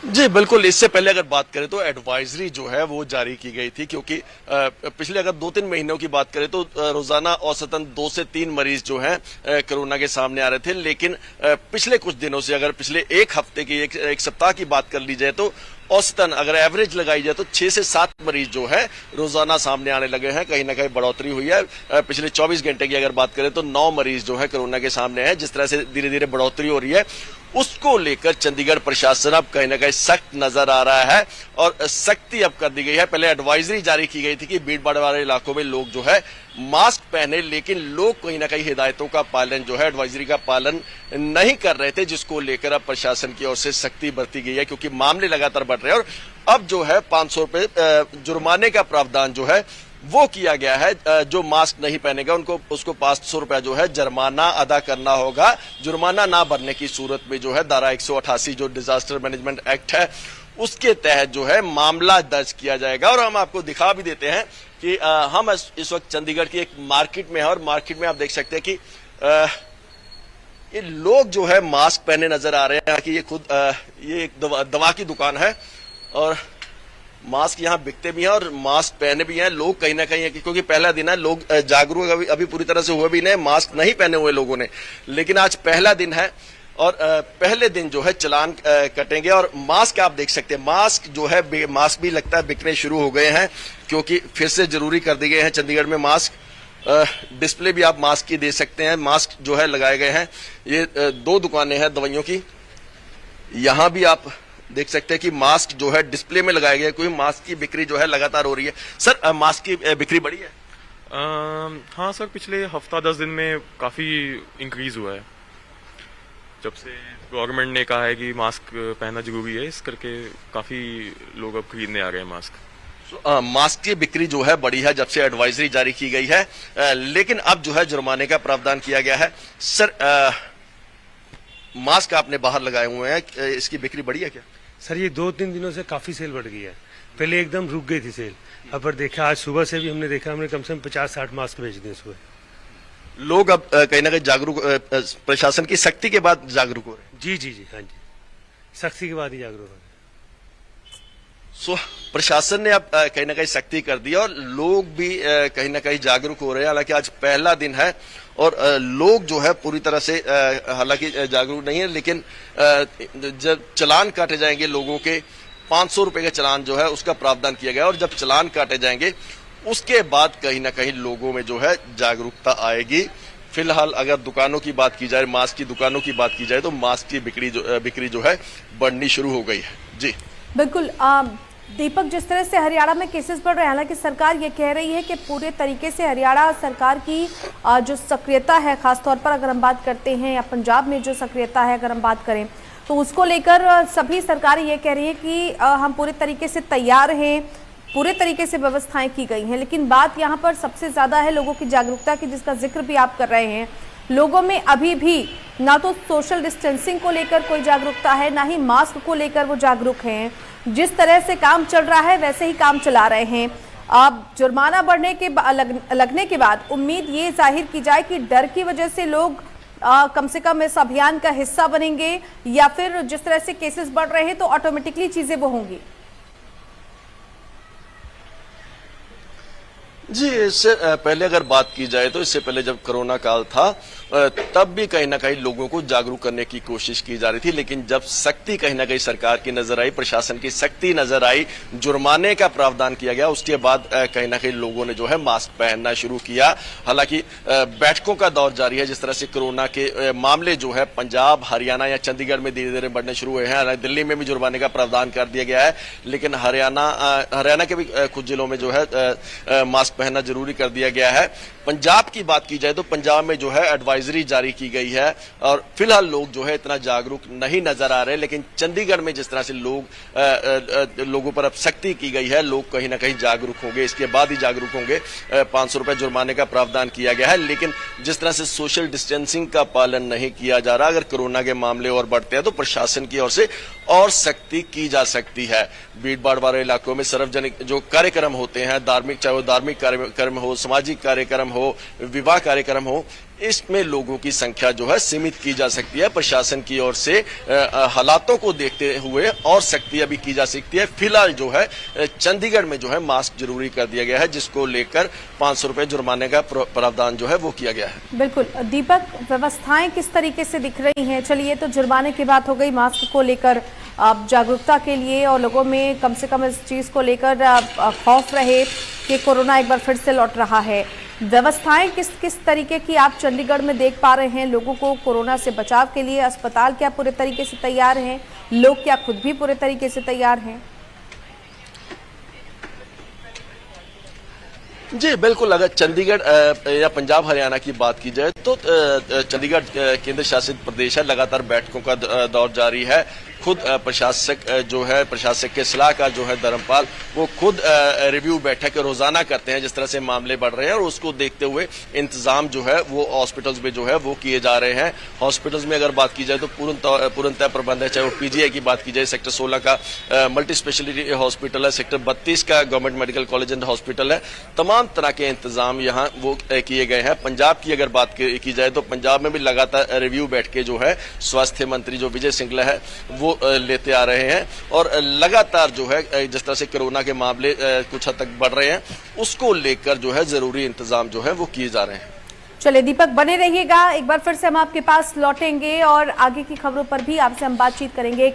जी बिल्कुल। इससे पहले अगर बात करें तो एडवाइजरी जो है वो जारी की गई थी, क्योंकि पिछले अगर 2-3 महीनों की बात करें तो रोजाना औसतन 2 से 3 मरीज जो हैं कोरोना के सामने आ रहे थे। लेकिन पिछले कुछ दिनों से, अगर पिछले एक हफ्ते की, एक सप्ताह की बात कर ली जाए तो औसतन अगर एवरेज लगाई जाए तो 6 से 7 मरीज जो है रोजाना सामने आने लगे हैं। कहीं ना कहीं बढ़ोतरी हुई है। पिछले 24 घंटे की अगर बात करें तो 9 मरीज जो है कोरोना के सामने है। जिस तरह से धीरे धीरे बढ़ोतरी हो रही है, उसको लेकर चंडीगढ़ प्रशासन अब कहीं ना कहीं सख्त नजर आ रहा है और सख्ती अब कर दी गई है। पहले एडवाइजरी जारी की गई थी कि भीड़ भाड़ वाले इलाकों में लोग जो है मास्क पहने, लेकिन लोग कहीं ना कहीं हिदायतों का पालन जो है, एडवाइजरी का पालन नहीं कर रहे थे, जिसको लेकर अब प्रशासन की ओर से सख्ती बरती गई है, क्योंकि मामले लगातार बढ़ रहे हैं। और अब जो है 500 रुपए जुर्माने का प्रावधान जो है वो किया गया है। जो मास्क नहीं पहनेगा उसको 500 रुपया जो है जुर्माना अदा करना होगा। जुर्माना ना भरने की सूरत में जो है धारा 188 जो डिजास्टर मैनेजमेंट एक्ट है उसके तहत जो है मामला दर्ज किया जाएगा। और हम आपको दिखा भी देते हैं कि हम इस वक्त चंडीगढ़ की एक मार्केट में है और मार्केट में आप देख सकते हैं कि ये लोग जो है मास्क पहने नजर आ रहे हैं कि ये एक दवा की दुकान है और मास्क यहाँ बिकते भी हैं और मास्क पहने भी हैं लोग कहीं ना कहीं, क्योंकि पहला दिन है, लोग जागरूक अभी पूरी तरह से हुए भी नहीं, मास्क नहीं पहने हुए लोगों ने। लेकिन आज पहला दिन है और पहले दिन जो है चालान कटेंगे। और मास्क आप देख सकते हैं, मास्क जो है, मास्क भी लगता है बिकने शुरू हो गए हैं, क्योंकि फिर से जरूरी कर दिए गए हैं चंडीगढ़ में मास्क। डिस्प्ले भी आप मास्क की दे सकते हैं, मास्क जो है लगाए गए हैं। ये 2 दुकानें हैं दवाइयों की, यहां भी आप देख सकते हैं कि मास्क जो है डिस्प्ले में लगाए गए, क्योंकि मास्क की बिक्री जो है लगातार हो रही है। सर, मास्क की बिक्री बढ़ी है? हाँ सर, पिछले हफ्ता 10 दिन में काफ़ी इंक्रीज हुआ है, जब से गवर्नमेंट ने कहा है कि मास्क पहनना जरूरी है, इस करके काफ़ी लोग अब खरीदने आ रहे हैं मास्क। मास्क की बिक्री जो है बढ़ी है जब से एडवाइजरी जारी की गई है। लेकिन अब जो है जुर्माने का प्रावधान किया गया है। सर, मास्क आपने बाहर लगाए हुए हैं, इसकी बिक्री बढ़ी है क्या? सर, ये 2-3 दिनों से काफी सेल बढ़ गई है। पहले एकदम रुक गई थी सेल, अब पर देखा आज सुबह से भी हमने देखा, हमने कम से कम 50-60 मास्क बेच दिए सुबह। लोग अब कहीं ना कहीं जागरूक, प्रशासन की सख्ती के बाद जागरूक हो रहे हैं। जी, हाँ जी, सख्ती के बाद ही जागरूक हो रहे हैं। प्रशासन ने अब कहीं ना कहीं सख्ती कर दी और लोग भी कहीं ना कहीं जागरूक हो रहे हैं। हालांकि आज पहला दिन है और लोग जो है पूरी तरह से हालांकि जागरूक नहीं है, लेकिन जब चालान काटे जाएंगे लोगों के, 500 रुपए का चालान जो है उसका प्रावधान किया गया और जब चालान काटे जाएंगे उसके बाद कहीं ना कहीं लोगों में जो है जागरूकता आएगी। फिलहाल अगर दुकानों की बात की जाए, मास्क की दुकानों की बात की जाए तो मास्क की बिक्री जो है बढ़नी शुरू हो गई है। जी बिल्कुल। दीपक, जिस तरह से हरियाणा में केसेस बढ़ रहे हैं, हालांकि सरकार ये कह रही है कि पूरे तरीके से हरियाणा सरकार की जो सक्रियता है, खासतौर पर अगर हम बात करते हैं, या पंजाब में जो सक्रियता है अगर हम बात करें, तो उसको लेकर सभी सरकारें ये कह रही है कि हम पूरे तरीके से तैयार हैं, पूरे तरीके से व्यवस्थाएं की गई हैं। लेकिन बात यहाँ पर सबसे ज़्यादा है लोगों की जागरूकता की, जिसका जिक्र भी आप कर रहे हैं। लोगों में अभी भी ना तो सोशल डिस्टेंसिंग को लेकर कोई जागरूकता है, ना ही मास्क को लेकर वो जागरूक हैं। जिस तरह से काम चल रहा है वैसे ही काम चला रहे हैं। अब जुर्माना बढ़ने के लगने के बाद उम्मीद ये जाहिर की जाए कि डर की वजह से लोग कम से कम इस अभियान का हिस्सा बनेंगे, या फिर जिस तरह से केसेस बढ़ रहे हैं तो ऑटोमेटिकली चीजें वो होंगी। जी, इससे पहले अगर बात की जाए तो इससे पहले जब कोरोना काल था तब भी कहीं ना कहीं लोगों को जागरूक करने की कोशिश की जा रही थी। लेकिन जब सख्ती कहीं ना कहीं सरकार की नजर आई, प्रशासन की सख्ती नजर आई, जुर्माने का प्रावधान किया गया, उसके बाद कहीं ना कहीं लोगों ने जो है मास्क पहनना शुरू किया। हालांकि बैठकों का दौर जारी है। जिस तरह से कोरोना के मामले जो है पंजाब, हरियाणा या चंडीगढ़ में धीरे धीरे बढ़ने शुरू हुए हैं। हालांकि दिल्ली में भी जुर्माने का प्रावधान कर दिया गया है, लेकिन हरियाणा के भी कुछ जिलों में जो है मास्क पहनना जरूरी कर दिया गया है। पंजाब की बात की जाए तो पंजाब में जो है एडवाइजरी जारी की गई है और फिलहाल लोग जो है इतना जागरूक नहीं नजर आ रहे। लेकिन चंडीगढ़ में जिस तरह से लोगों पर अब सख्ती की गई है, लोग कहीं ना कहीं जागरूक होंगे, इसके बाद ही जागरूक होंगे। 500 रुपए जुर्माने का प्रावधान किया गया है, लेकिन जिस तरह से सोशल डिस्टेंसिंग का पालन नहीं किया जा रहा, अगर कोरोना के मामले और बढ़ते हैं तो प्रशासन की ओर से और सख्ती की जा सकती है। भीड़ भाड़ वाले इलाकों में सार्वजनिक जो कार्यक्रम होते हैं, धार्मिक, चाहे वो धार्मिक कार्यक्रम हो, सामाजिक कार्यक्रम हो, विवाह कार्यक्रम हो, इसमें लोगों की संख्या जो है सीमित की जा सकती है। प्रशासन की ओर से हालातों को देखते हुए और सख्ती अभी की जा सकती है। फिलहाल जो है चंडीगढ़ में जो है मास्क जरूरी कर दिया गया है, जिसको लेकर 500 रुपए जुर्माने का प्रावधान जो है वो किया गया है। बिल्कुल दीपक, व्यवस्थाएं किस तरीके से दिख रही हैं? चलिए, तो जुर्माने की बात हो गई, मास्क को लेकर अब जागरूकता के लिए और लोगों में कम से कम इस चीज को लेकर खौफ रहे कि कोरोना एक बार फिर से लौट रहा है। व्यवस्थाएं किस तरीके की आप चंडीगढ़ में देख पा रहे हैं? लोगों को कोरोना से बचाव के लिए अस्पताल क्या पूरे तरीके से तैयार हैं? लोग क्या खुद भी पूरे तरीके से तैयार हैं? जी बिल्कुल, अगर चंडीगढ़ या पंजाब हरियाणा की बात की जाए तो चंडीगढ़ केंद्र शासित प्रदेश है, लगातार बैठकों का दौर जारी है। खुद प्रशासक जो है, प्रशासक के सलाहकार जो है धर्मपाल, वो खुद रिव्यू बैठक रोजाना करते हैं जिस तरह से मामले बढ़ रहे हैं, और उसको देखते हुए इंतजाम जो है वो हॉस्पिटल्स में जो है वो किए जा रहे हैं। हॉस्पिटल्स में अगर बात की जाए तो पूर्णतः प्रबंध है, चाहे वो पीजीआई की बात की जाए, सेक्टर 16 का मल्टी स्पेशलिटी हॉस्पिटल है, सेक्टर 32 का government medical college and hospital है। तमाम तरह के इंतजाम यहाँ वो किए गए हैं। पंजाब की अगर बात की जाए तो पंजाब में भी लगातार रिव्यू बैठकें जो है स्वास्थ्य मंत्री जो विजय सिंगला है वो लेते आ रहे हैं, और लगातार जो है जिस तरह से कोरोना के मामले कुछ हद तक बढ़ रहे हैं, उसको लेकर जो है जरूरी इंतजाम जो है वो किए जा रहे हैं। चलिए दीपक, बने रहिएगा, एक बार फिर से हम आपके पास लौटेंगे और आगे की खबरों पर भी आपसे हम बातचीत करेंगे।